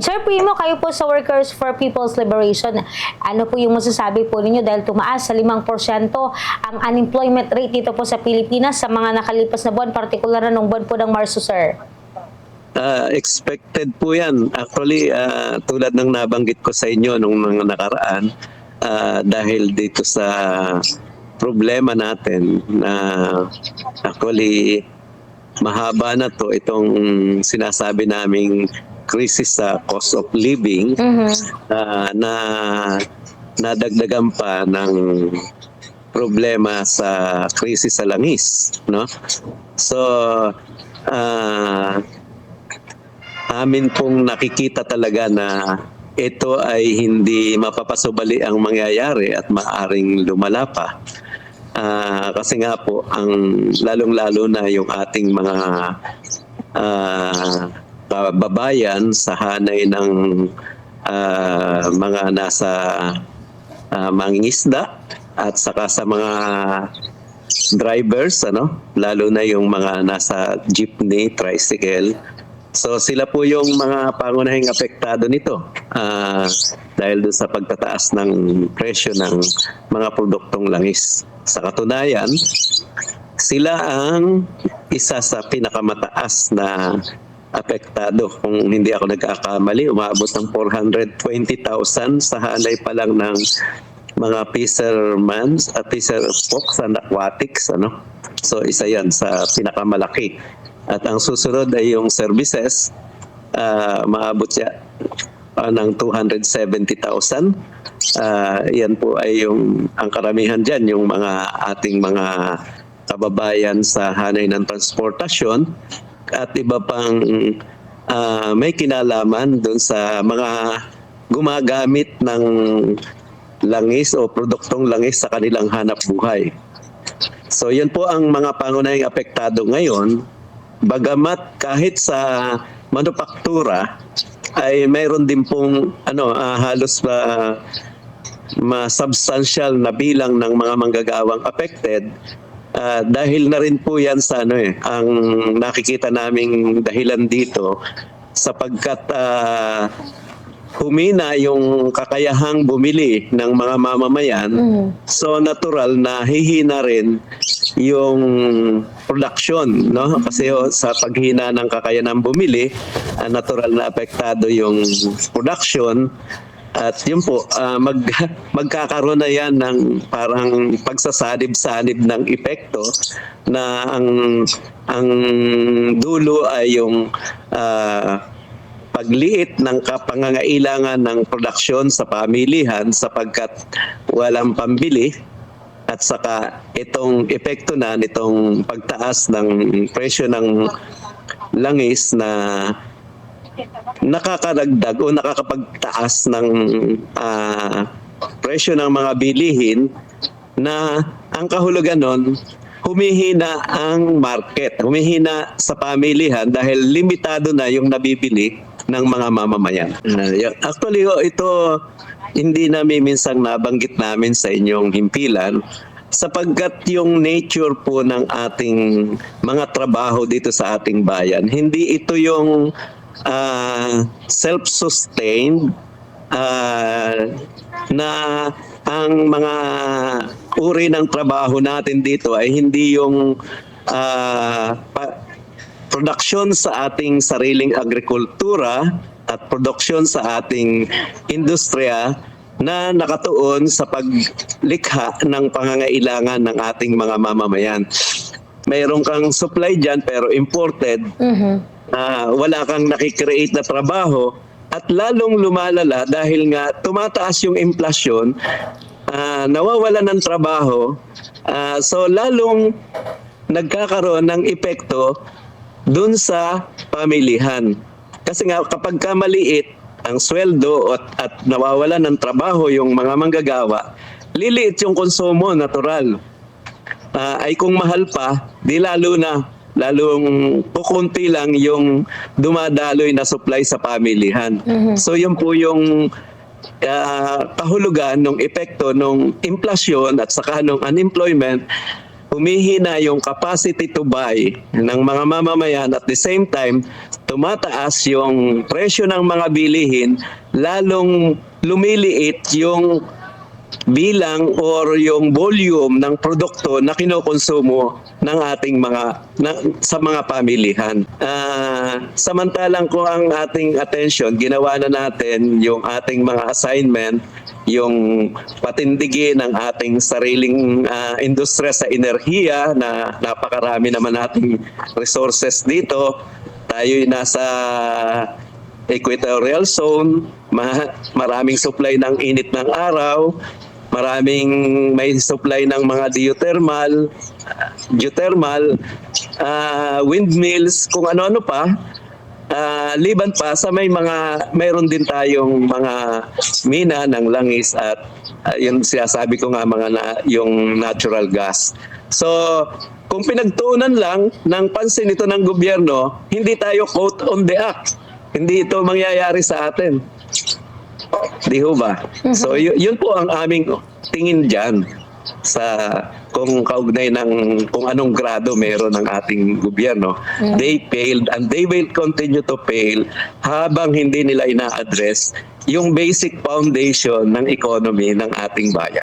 Sir Primo, kayo po sa Workers for People's Liberation, ano po yung masasabi po ninyo dahil tumaas sa 5% ang unemployment rate dito po sa Pilipinas sa mga nakalipas na buwan, partikular na nung buwan po ng Marso, sir? Expected po yan. Actually, tulad ng nabanggit ko sa inyo nung mga nakaraan, dahil dito sa problema natin na actually mahaba na to itong sinasabi naming crisis sa cost of living, na nadagdagan pa ng problema sa krisis sa langis, no? So amin pong nakikita talaga na ito ay hindi mapapasubali ang mangyayari at maaring lumala pa. Kasi nga po, ang lalong-lalo na yung ating mga kababayan sa hanay ng mga nasa mangingisda at saka sa mga drivers, lalo na yung mga nasa jeepney, tricycle. So sila po yung mga pangunahing apektado nito dahil doon sa pagtataas ng presyo ng mga produktong langis. Sa katunayan, sila ang isa sa pinakamataas na apektado. Kung hindi ako nagkakamali, umabot ng 420,000 sa hanay pa lang ng mga fishermen, fisher folks and aquatics. So isa yan sa pinakamalaki. At ang susunod ay yung services, maabot siya ng 270,000. Yan po ay ang karamihan dyan, yung mga ating mga kababayan sa hanay ng transportasyon at iba pang may kinalaman doon sa mga gumagamit ng langis o produktong langis sa kanilang hanap buhay. So yun po ang mga pangunahing apektado ngayon. Bagamat kahit sa manufaktura ay mayroon din pong halos substantial na bilang ng mga manggagawang affected, dahil na rin po yan sa ang nakikita naming dahilan dito sapagkat humina yung kakayahang bumili ng mga mamamayan. So natural na hihina rin yung production, no? Kasi sa paghina ng kakayanang bumili, natural na apektado yung production. At yun po, magkakaroon na yan ng parang pagsasanib-sanib ng epekto na ang dulo ay yung pagliit ng pangangailangan ng produksyon sa pamilihan sapagkat walang pambili at saka itong epekto na nitong pagtaas ng presyo ng langis na nakakadagdag o nakakapagtaas ng presyo ng mga bilihin na ang kahulugan nun, humihina ang market, humihina sa pamilihan dahil limitado na yung nabibili ng mga mamamayan. Actually, ito hindi namin minsang nabanggit namin sa inyong himpilan sapagkat yung nature po ng ating mga trabaho dito sa ating bayan, hindi ito yung self-sustained na ang mga uri ng trabaho natin dito ay hindi yung production sa ating sariling agrikultura at production sa ating industriya na nakatuon sa paglikha ng pangangailangan ng ating mga mamamayan. Mayroon kang supply dyan pero imported, wala kang nakikreate na trabaho at lalong lumalala dahil nga tumataas yung inflasyon, nawawala ng trabaho, so lalong nagkakaroon ng epekto dun sa pamilihan. Kasi nga kapag maliit ang sweldo at nawawala ng trabaho yung mga manggagawa, liliit yung konsumo, natural. Ay kung mahal pa, di lalong kukunti lang yung dumadaloy na supply sa pamilihan. So yun po yung kahulugan ng epekto ng inflasyon at saka ng unemployment. Humihina yung capacity to buy ng mga mamamayan at the same time tumataas yung presyo ng mga bilihin, lalong lumiliit yung bilang or yung volume ng produkto na kinukonsumo ng ating sa mga pamilihan. Samantalang kung ang ating attention, ginawa na natin yung ating mga assignment, yung patindigin ng ating sariling industriya sa enerhiya na napakarami naman nating resources dito. Tayo'y nasa equatorial zone, maraming supply ng init ng araw, may supply ng mga geothermal, windmills, kung ano-ano pa. Liban pa sa mayroon din tayong mga mina ng langis at yung sinasabi ko nga yung natural gas. So, kung pinagtuunan lang ng pansin ito ng gobyerno, hindi tayo caught on the act. Hindi ito mangyayari sa atin. Di ho ba? So, yun po ang aming tingin dyan sa kung kaugnay ng kung anong grado meron ng ating gobyerno. They failed and they will continue to fail habang hindi nila ina-address yung basic foundation ng economy ng ating bayan.